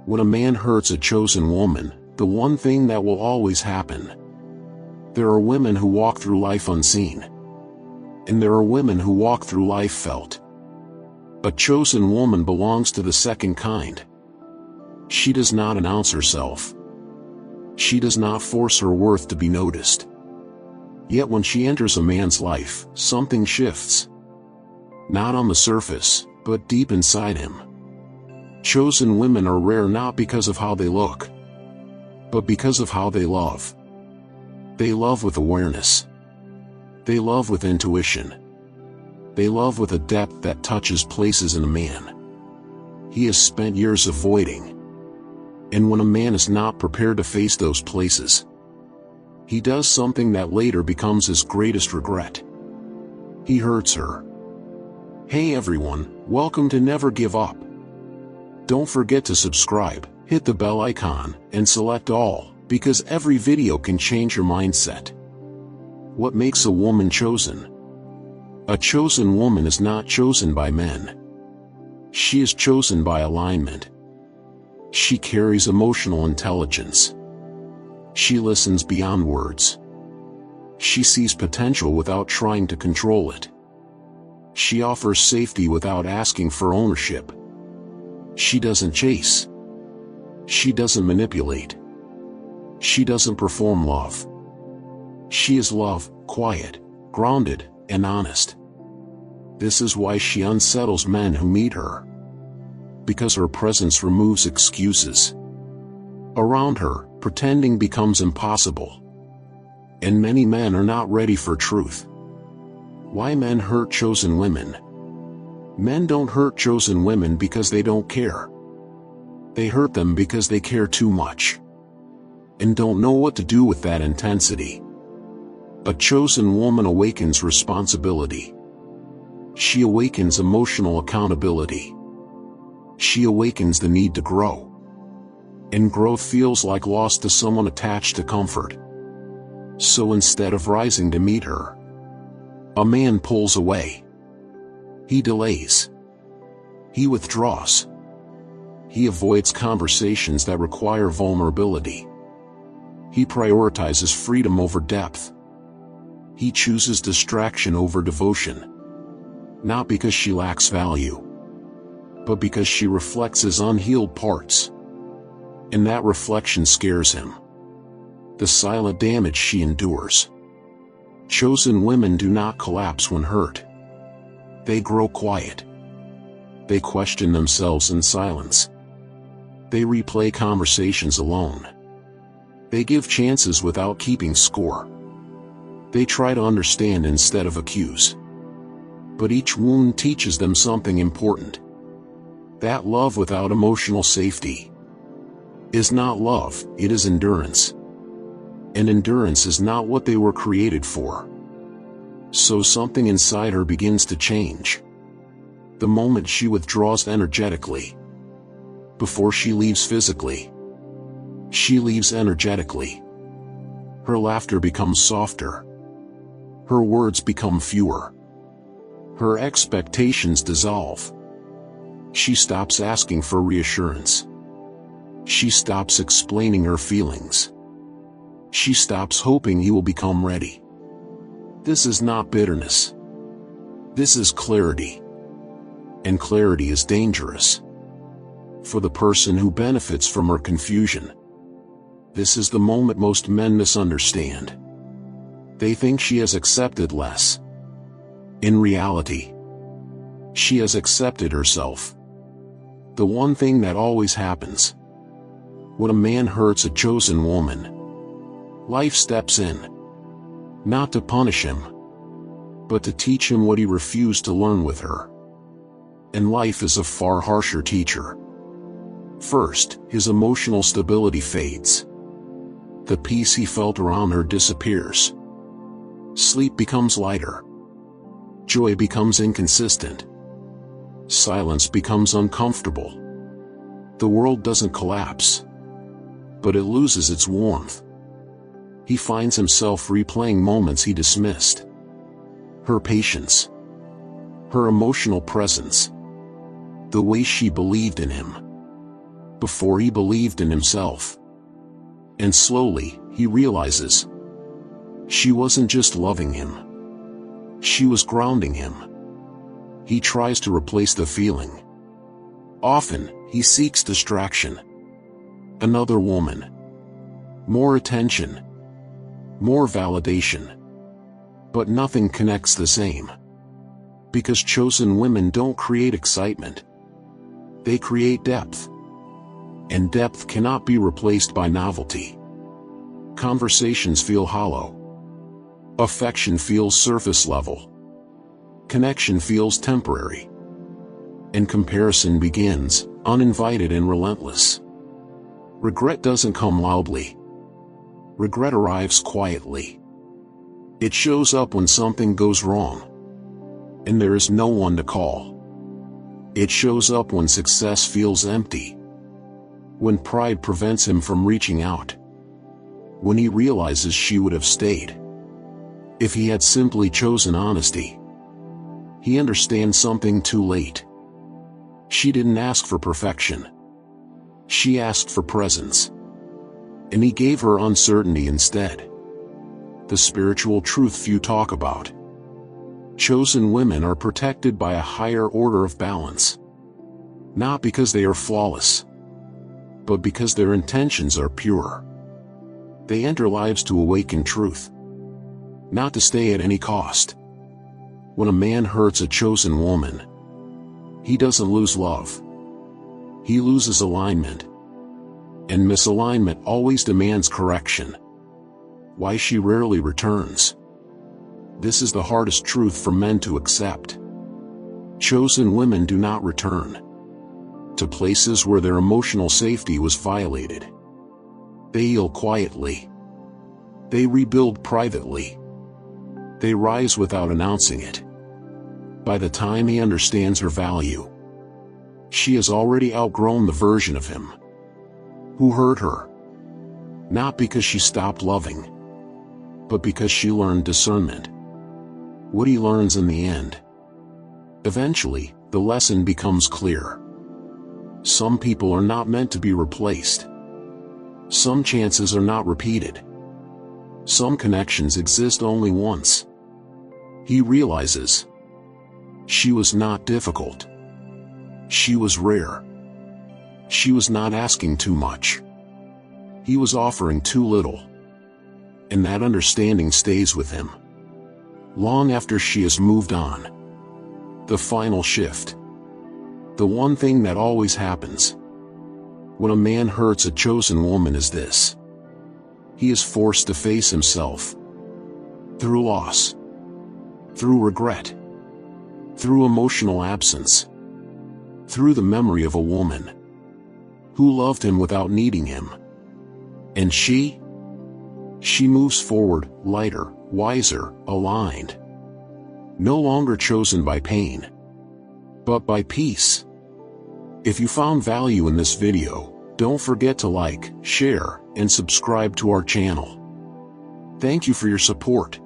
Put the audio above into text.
When a man hurts a chosen woman, the one thing that will always happen. There are women who walk through life unseen. And there are women who walk through life felt. A chosen woman belongs to the second kind. She does not announce herself. She does not force her worth to be noticed. Yet when she enters a man's life, something shifts. Not on the surface, but deep inside him. Chosen women are rare not because of how they look, but because of how they love. They love with awareness. They love with intuition. They love with a depth that touches places in a man he has spent years avoiding. And when a man is not prepared to face those places, he does something that later becomes his greatest regret. He hurts her. Hey everyone, welcome to Never Give Up. Don't forget to subscribe, hit the bell icon, and select all, because every video can change your mindset. What makes a woman chosen? A chosen woman is not chosen by men. She is chosen by alignment. She carries emotional intelligence. She listens beyond words. She sees potential without trying to control it. She offers safety without asking for ownership. She doesn't chase. She doesn't manipulate. She doesn't perform love. She is love, quiet, grounded, and honest. This is why she unsettles men who meet her. Because her presence removes excuses. Around her, pretending becomes impossible. And many men are not ready for truth. Why men hurt chosen women? Men don't hurt chosen women because they don't care. They hurt them because they care too much. And don't know what to do with that intensity. A chosen woman awakens responsibility. She awakens emotional accountability. She awakens the need to grow. And growth feels like loss to someone attached to comfort. So instead of rising to meet her, a man pulls away. He delays. He withdraws. He avoids conversations that require vulnerability. He prioritizes freedom over depth. He chooses distraction over devotion. Not because she lacks value, but because she reflects his unhealed parts. And that reflection scares him. The silent damage she endures. Chosen women do not collapse when hurt. They grow quiet. They question themselves in silence. They replay conversations alone. They give chances without keeping score. They try to understand instead of accuse. But each wound teaches them something important. That love without emotional safety is not love, it is endurance. And endurance is not what they were created for. So something inside her begins to change. The moment she withdraws energetically. Before she leaves physically. She leaves energetically. Her laughter becomes softer. Her words become fewer. Her expectations dissolve. She stops asking for reassurance. She stops explaining her feelings. She stops hoping he will become ready. This is not bitterness. This is clarity. And clarity is dangerous. For the person who benefits from her confusion. This is the moment most men misunderstand. They think she has accepted less. In reality, she has accepted herself. The one thing that always happens. When a man hurts a chosen woman, life steps in. Not to punish him, but to teach him what he refused to learn with her. And life is a far harsher teacher. First, his emotional stability fades. The peace he felt around her disappears. Sleep becomes lighter. Joy becomes inconsistent. Silence becomes uncomfortable. The world doesn't collapse, but it loses its warmth. He finds himself replaying moments he dismissed. Her patience. Her emotional presence. The way she believed in him. before he believed in himself. And slowly, he realizes she wasn't just loving him. She was grounding him. He tries to replace the feeling. Often, he seeks distraction. Another woman. More attention. More validation. But nothing connects the same. Because chosen women don't create excitement. They create depth. And depth cannot be replaced by novelty. Conversations feel hollow. Affection feels surface level. Connection feels temporary. And comparison begins, uninvited and relentless. Regret doesn't come loudly. Regret arrives quietly. It shows up when something goes wrong, and there is no one to call. It shows up when success feels empty. When pride prevents him from reaching out. When he realizes she would have stayed if he had simply chosen honesty. He understands something too late. She didn't ask for perfection. She asked for presence. And he gave her uncertainty instead. The spiritual truth few talk about. Chosen women are protected by a higher order of balance. Not because they are flawless, but because their intentions are pure. They enter lives to awaken truth, not to stay at any cost. When a man hurts a chosen woman, he doesn't lose love. He loses alignment. And misalignment always demands correction. Why she rarely returns. This is the hardest truth for men to accept. Chosen women do not return to places where their emotional safety was violated. They heal quietly. They rebuild privately. They rise without announcing it. By the time he understands her value, she has already outgrown the version of him who hurt her. Not because she stopped loving, but because she learned discernment. What he learns in the end. Eventually, the lesson becomes clear. Some people are not meant to be replaced. Some chances are not repeated. Some connections exist only once. He realizes she was not difficult. She was rare. She was not asking too much. He was offering too little. And that understanding stays with him long after she has moved on. The final shift. The one thing that always happens when a man hurts a chosen woman is this. He is forced to face himself. Through loss. Through regret. Through emotional absence. Through the memory of a woman who loved him without needing him. And she moves forward, lighter, wiser, aligned. No longer chosen by pain, but by peace. If you found value in this video, don't forget to like, share, and subscribe to our channel. Thank you for your support.